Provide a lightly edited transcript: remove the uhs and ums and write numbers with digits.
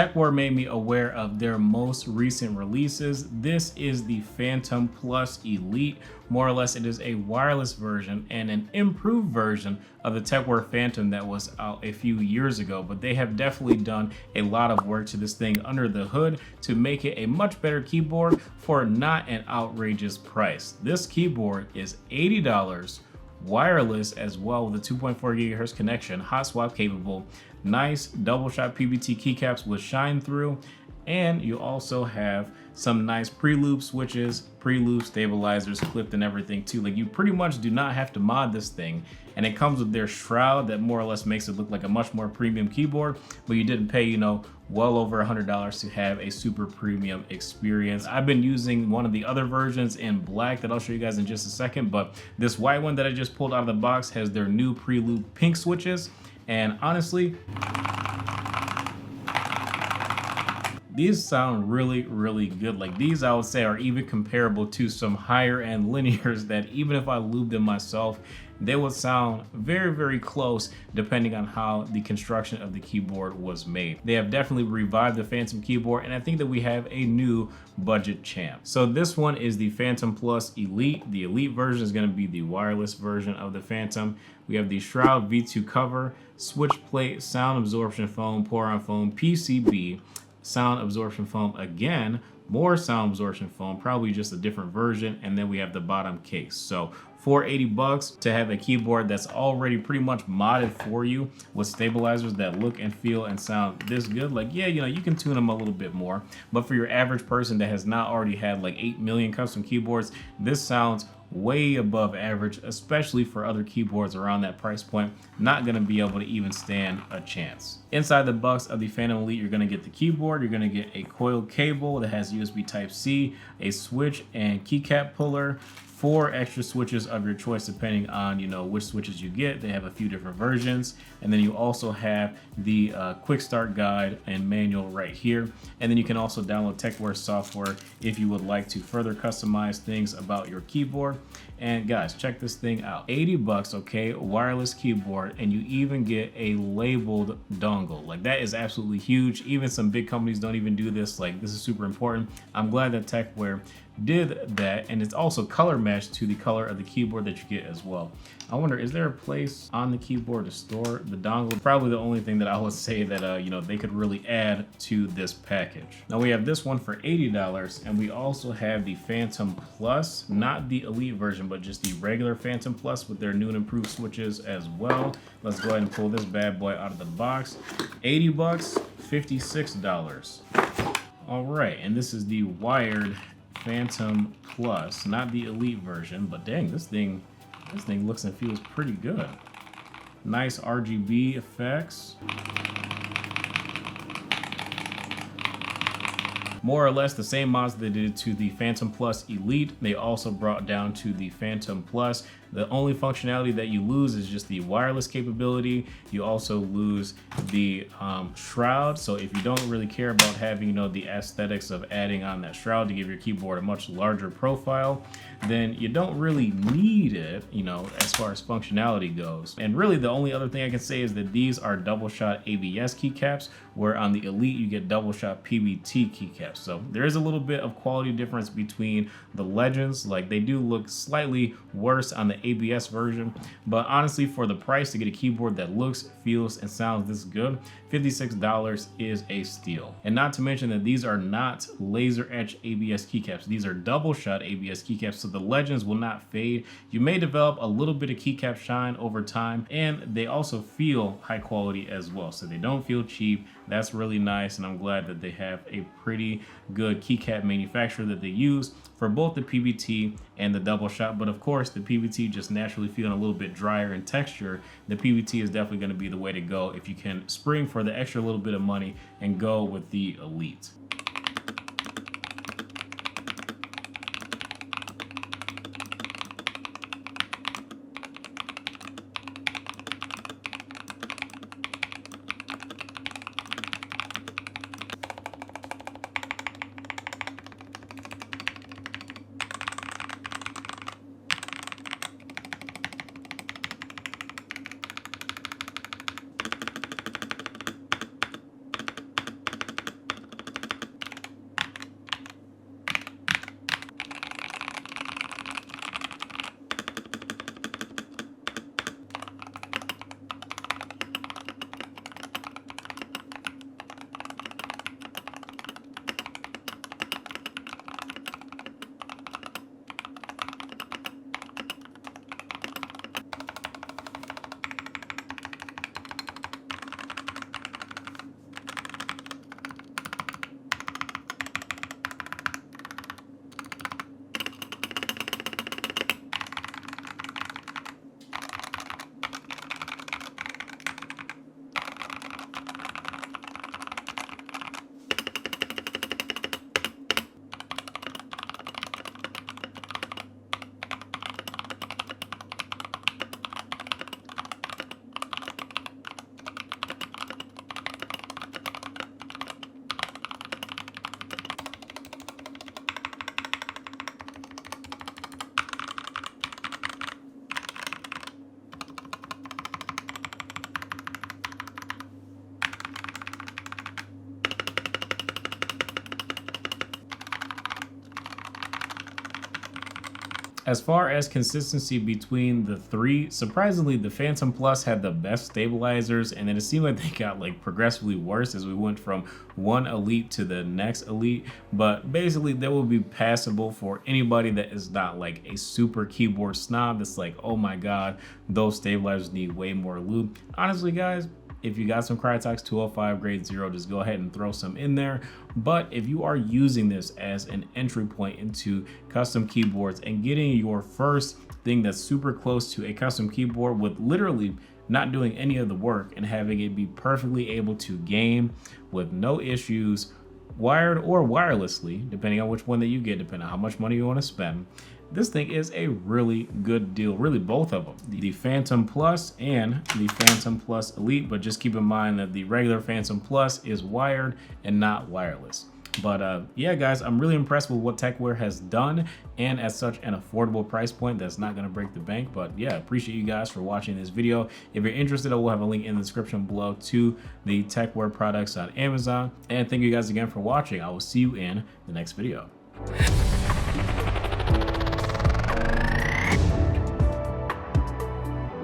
Tecware made me aware of their most recent releases. This is the Phantom Plus Elite. More or less, it is a wireless version and an improved version of the Tecware Phantom that was out a few years ago, but they have definitely done a lot of work to this thing under the hood to make it a much better keyboard for not an outrageous price. This keyboard is $80, wireless as well with a 2.4 gigahertz connection, hot swap capable, nice double shot PBT keycaps with shine through, and you also have some nice pre-loop switches, pre-loop stabilizers clipped and everything too. Like, you pretty much do not have to mod this thing, and it comes with their shroud that more or less makes it look like a much more premium keyboard, but you didn't pay, you know, well over $100 to have a super premium experience. I've been using one of the other versions in black that I'll show you guys in just a second, but this white one that I just pulled out of the box has their new pre-loop pink switches, and honestly, these sound really, really good. Like, these I would say are even comparable to some higher end linears that even if I lube them myself, they would sound very, very close depending on how the construction of the keyboard was made. They have definitely revived the Phantom keyboard, and I think that we have a new budget champ. So this one is the Phantom Plus Elite. The Elite version is going to be the wireless version of the Phantom. We have the Shroud V2 cover, switch plate, sound absorption foam, pour-on foam, PCB, sound absorption foam again, more sound absorption foam, probably just a different version, and then we have the bottom case. So for $80 to have a keyboard that's already pretty much modded for you with stabilizers that look and feel and sound this good, like, yeah, you know, you can tune them a little bit more, but for your average person that has not already had like 8 million custom keyboards, this sounds way above average, especially for other keyboards around that price point. Not going to be able to even stand a chance. Inside the box of the Phantom Elite, you're going to get the keyboard, you're going to get a coiled cable that has USB Type-C, a switch and keycap puller, 4 extra switches of your choice depending on, you know, which switches you get. They have a few different versions, and then you also have the quick start guide and manual right here, and then you can also download Tecware software if you would like to further customize things about your keyboard. And guys, check this thing out. $80, okay, wireless keyboard, and you even get a labeled dongle. Like, that is absolutely huge. Even some big companies don't even do this. Like, this is super important. I'm glad that Tecware did that, and it's also color matched to the color of the keyboard that you get as well. I wonder, is there a place on the keyboard to store the dongle? Probably the only thing that I would say that you know, they could really add to this package. Now we have this one for $80, and we also have the Phantom Plus, not the Elite version, but just the regular Phantom Plus with their new and improved switches as well. Let's go ahead and pull this bad boy out of the box. $80, $56. All right, and this is the wired Phantom Plus, not the Elite version, but dang, this thing looks and feels pretty good. Nice RGB effects. More or less the same mods they did to the Phantom Plus Elite, they also brought down to the Phantom Plus. The only functionality that you lose is just the wireless capability. You also lose the shroud. So if you don't really care about having, you know, the aesthetics of adding on that shroud to give your keyboard a much larger profile, then you don't really need it, you know, as far as functionality goes. And really the only other thing I can say is that these are double shot ABS keycaps, where on the Elite you get double shot PBT keycaps. So there is a little bit of quality difference between the Legends. Like, they do look slightly worse on the ABS version, but honestly, for the price to get a keyboard that looks, feels, and sounds this good, $56 is a steal. And not to mention that these are not laser etch ABS keycaps. These are double shot ABS keycaps, so the Legends will not fade. You may develop a little bit of keycap shine over time, and they also feel high quality as well, so they don't feel cheap. That's really nice, and I'm glad that they have a pretty good keycap manufacturer that they use for both the PBT and the double shot. But of course, the PBT just naturally feeling a little bit drier in texture. The PBT is definitely going to be the way to go if you can spring for the extra little bit of money and go with the Elite. As far as consistency between the three, surprisingly, the Phantom Plus had the best stabilizers, and then it seemed like they got like progressively worse as we went from one elite to the next elite. But basically, they will be passable for anybody that is not like a super keyboard snob that's like, oh my god, those stabilizers need way more lube. Honestly, guys, if you got some Crytox 205 grade 0, just go ahead and throw some in there. But if you are using this as an entry point into custom keyboards and getting your first thing that's super close to a custom keyboard with literally not doing any of the work and having it be perfectly able to game with no issues, wired or wirelessly, depending on which one that you get, depending on how much money you want to spend, this thing is a really good deal. Really, both of them, the Phantom Plus and the Phantom Plus Elite. But just keep in mind that the regular Phantom Plus is wired and not wireless. But yeah, guys, I'm really impressed with what Tecware has done, and at such an affordable price point that's not going to break the bank. But yeah, appreciate you guys for watching this video. If you're interested, I will have a link in the description below to the Tecware products on Amazon. And thank you guys again for watching. I will see you in the next video.